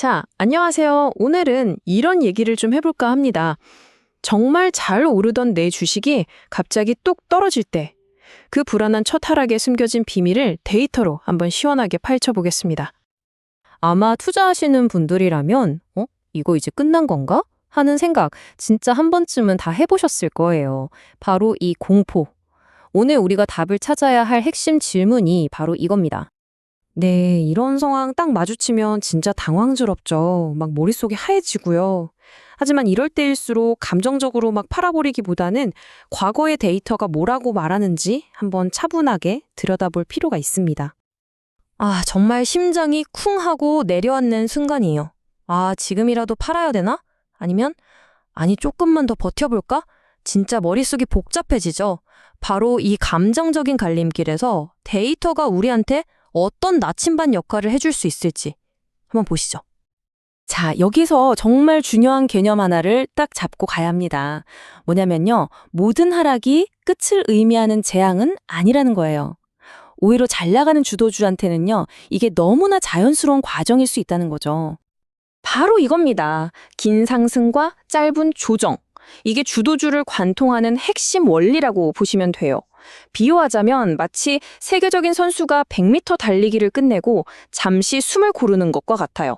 자, 안녕하세요. 오늘은 이런 얘기를 좀 해볼까 합니다. 정말 잘 오르던 내 주식이 갑자기 뚝 떨어질 때, 그 불안한 첫 하락에 숨겨진 비밀을 데이터로 한번 시원하게 파헤쳐보겠습니다. 아마 투자하시는 분들이라면, 이거 이제 끝난 건가? 하는 생각 진짜 한 번쯤은 다 해보셨을 거예요. 바로 이 공포. 오늘 우리가 답을 찾아야 할 핵심 질문이 바로 이겁니다. 네, 이런 상황 딱 마주치면 진짜 당황스럽죠. 막 머릿속이 하얘지고요. 하지만 이럴 때일수록 감정적으로 막 팔아버리기보다는 과거의 데이터가 뭐라고 말하는지 한번 차분하게 들여다볼 필요가 있습니다. 정말 심장이 쿵 하고 내려앉는 순간이에요. 지금이라도 팔아야 되나? 아니면, 조금만 더 버텨볼까? 진짜 머릿속이 복잡해지죠. 바로 이 감정적인 갈림길에서 데이터가 우리한테 어떤 나침반 역할을 해줄 수 있을지 한번 보시죠. 자, 여기서 정말 중요한 개념 하나를 딱 잡고 가야 합니다. 뭐냐면요, 모든 하락이 끝을 의미하는 재앙은 아니라는 거예요. 오히려 잘 나가는 주도주한테는요, 이게 너무나 자연스러운 과정일 수 있다는 거죠. 바로 이겁니다. 긴 상승과 짧은 조정. 이게 주도주를 관통하는 핵심 원리라고 보시면 돼요. 비유하자면 마치 세계적인 선수가 100m 달리기를 끝내고 잠시 숨을 고르는 것과 같아요.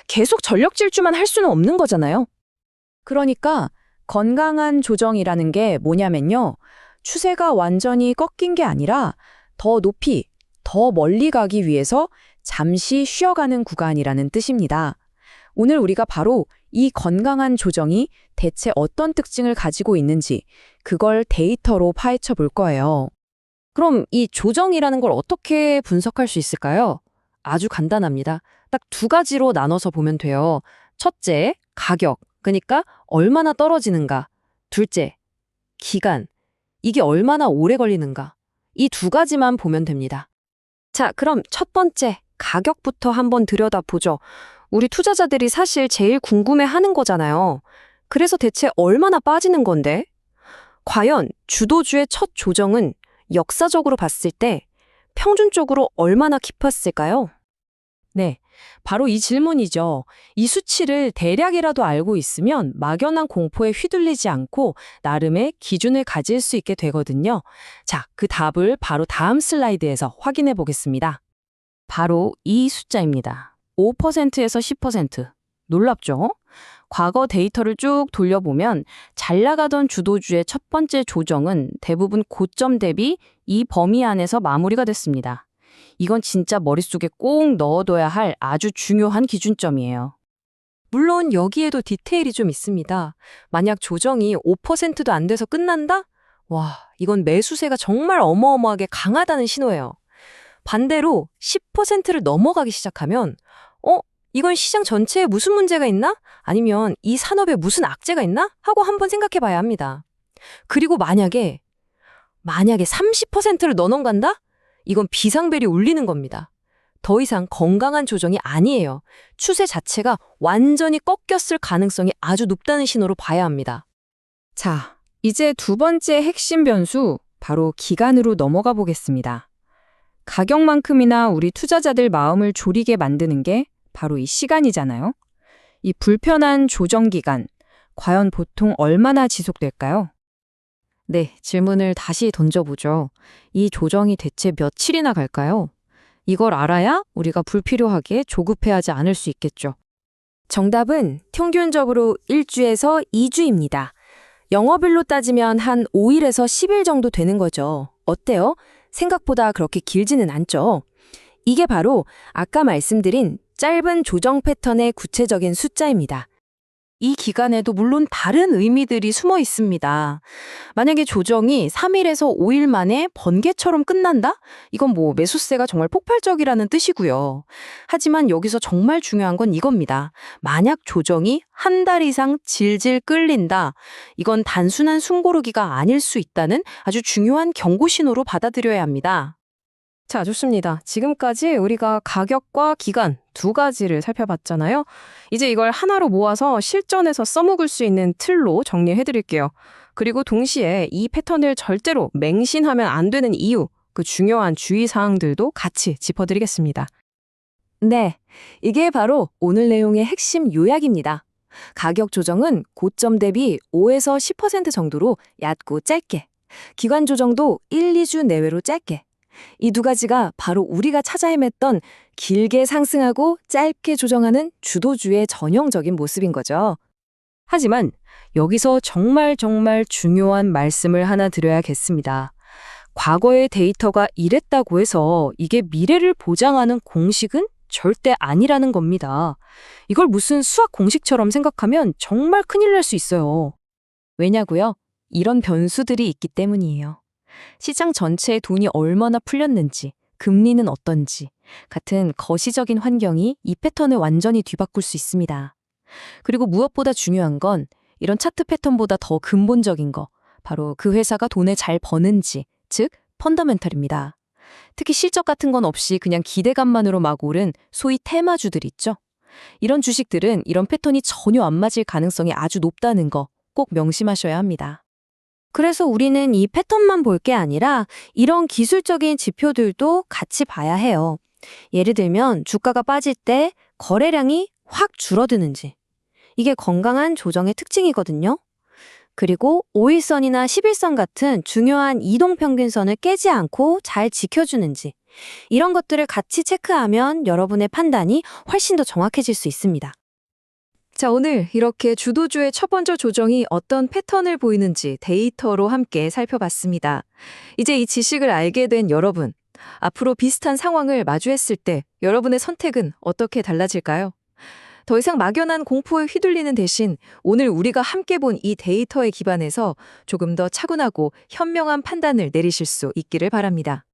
계속 전력 질주만 할 수는 없는 거잖아요. 그러니까 건강한 조정이라는 게 뭐냐면요. 추세가 완전히 꺾인 게 아니라 더 높이, 더 멀리 가기 위해서 잠시 쉬어가는 구간이라는 뜻입니다. 오늘 우리가 바로 이 건강한 조정이 대체 어떤 특징을 가지고 있는지 그걸 데이터로 파헤쳐 볼 거예요. 그럼 이 조정이라는 걸 어떻게 분석할 수 있을까요? 아주 간단합니다. 딱 두 가지로 나눠서 보면 돼요. 첫째, 가격, 그러니까 얼마나 떨어지는가. 둘째, 기간, 이게 얼마나 오래 걸리는가. 이 두 가지만 보면 됩니다. 자, 그럼 첫 번째, 가격부터 한번 들여다보죠. 우리 투자자들이 사실 제일 궁금해하는 거잖아요. 그래서 대체 얼마나 빠지는 건데? 과연 주도주의 첫 조정은 역사적으로 봤을 때 평균적으로 얼마나 깊었을까요? 네, 바로 이 질문이죠. 이 수치를 대략이라도 알고 있으면 막연한 공포에 휘둘리지 않고 나름의 기준을 가질 수 있게 되거든요. 자, 그 답을 바로 다음 슬라이드에서 확인해 보겠습니다. 바로 이 숫자입니다. 5%에서 10%. 놀랍죠? 과거 데이터를 쭉 돌려보면 잘 나가던 주도주의 첫 번째 조정은 대부분 고점 대비 이 범위 안에서 마무리가 됐습니다. 이건 진짜 머릿속에 꼭 넣어둬야 할 아주 중요한 기준점이에요. 물론 여기에도 디테일이 좀 있습니다. 만약 조정이 5%도 안 돼서 끝난다? 와, 이건 매수세가 정말 어마어마하게 강하다는 신호예요. 반대로 10%를 넘어가기 시작하면 이건 시장 전체에 무슨 문제가 있나? 아니면 이 산업에 무슨 악재가 있나? 하고 한번 생각해 봐야 합니다. 그리고 만약에 30%를 넘어간다? 이건 비상벨이 울리는 겁니다. 더 이상 건강한 조정이 아니에요. 추세 자체가 완전히 꺾였을 가능성이 아주 높다는 신호로 봐야 합니다. 자, 이제 두 번째 핵심 변수, 바로 기간으로 넘어가 보겠습니다. 가격만큼이나 우리 투자자들 마음을 졸이게 만드는 게 바로 이 시간이잖아요. 이 불편한 조정 기간, 과연 보통 얼마나 지속될까요? 네, 질문을 다시 던져보죠. 이 조정이 대체 며칠이나 갈까요? 이걸 알아야 우리가 불필요하게 조급해하지 않을 수 있겠죠. 정답은 평균적으로 1주에서 2주입니다. 영업일로 따지면 한 5일에서 10일 정도 되는 거죠. 어때요? 생각보다 그렇게 길지는 않죠. 이게 바로 아까 말씀드린 짧은 조정 패턴의 구체적인 숫자입니다. 이 기간에도 물론 다른 의미들이 숨어 있습니다. 만약에 조정이 3일에서 5일 만에 번개처럼 끝난다? 이건 매수세가 정말 폭발적이라는 뜻이고요. 하지만 여기서 정말 중요한 건 이겁니다. 만약 조정이 한 달 이상 질질 끌린다. 이건 단순한 숨고르기가 아닐 수 있다는 아주 중요한 경고 신호로 받아들여야 합니다. 자, 좋습니다. 지금까지 우리가 가격과 기간 두 가지를 살펴봤잖아요. 이제 이걸 하나로 모아서 실전에서 써먹을 수 있는 틀로 정리해드릴게요. 그리고 동시에 이 패턴을 절대로 맹신하면 안 되는 이유, 그 중요한 주의사항들도 같이 짚어드리겠습니다. 네, 이게 바로 오늘 내용의 핵심 요약입니다. 가격 조정은 고점 대비 5에서 10% 정도로 얕고 짧게, 기간 조정도 1, 2주 내외로 짧게. 이 두 가지가 바로 우리가 찾아 헤맸던 길게 상승하고 짧게 조정하는 주도주의 전형적인 모습인 거죠. 하지만 여기서 정말 중요한 말씀을 하나 드려야겠습니다. 과거의 데이터가 이랬다고 해서 이게 미래를 보장하는 공식은 절대 아니라는 겁니다. 이걸 무슨 수학 공식처럼 생각하면 정말 큰일 날 수 있어요. 왜냐고요? 이런 변수들이 있기 때문이에요. 시장 전체에 돈이 얼마나 풀렸는지, 금리는 어떤지 같은 거시적인 환경이 이 패턴을 완전히 뒤바꿀 수 있습니다. 그리고 무엇보다 중요한 건 이런 차트 패턴보다 더 근본적인 거, 바로 그 회사가 돈을 잘 버는지, 즉 펀더멘털입니다. 특히 실적 같은 건 없이 그냥 기대감만으로 막 오른 소위 테마주들 있죠. 이런 주식들은 이런 패턴이 전혀 안 맞을 가능성이 아주 높다는 거 꼭 명심하셔야 합니다. 그래서 우리는 이 패턴만 볼 게 아니라 이런 기술적인 지표들도 같이 봐야 해요. 예를 들면 주가가 빠질 때 거래량이 확 줄어드는지. 이게 건강한 조정의 특징이거든요. 그리고 5일선이나 11선 같은 중요한 이동평균선을 깨지 않고 잘 지켜주는지. 이런 것들을 같이 체크하면 여러분의 판단이 훨씬 더 정확해질 수 있습니다. 자, 오늘 이렇게 주도주의 첫 번째 조정이 어떤 패턴을 보이는지 데이터로 함께 살펴봤습니다. 이제 이 지식을 알게 된 여러분, 앞으로 비슷한 상황을 마주했을 때 여러분의 선택은 어떻게 달라질까요? 더 이상 막연한 공포에 휘둘리는 대신 오늘 우리가 함께 본 이 데이터에 기반해서 조금 더 차분하고 현명한 판단을 내리실 수 있기를 바랍니다.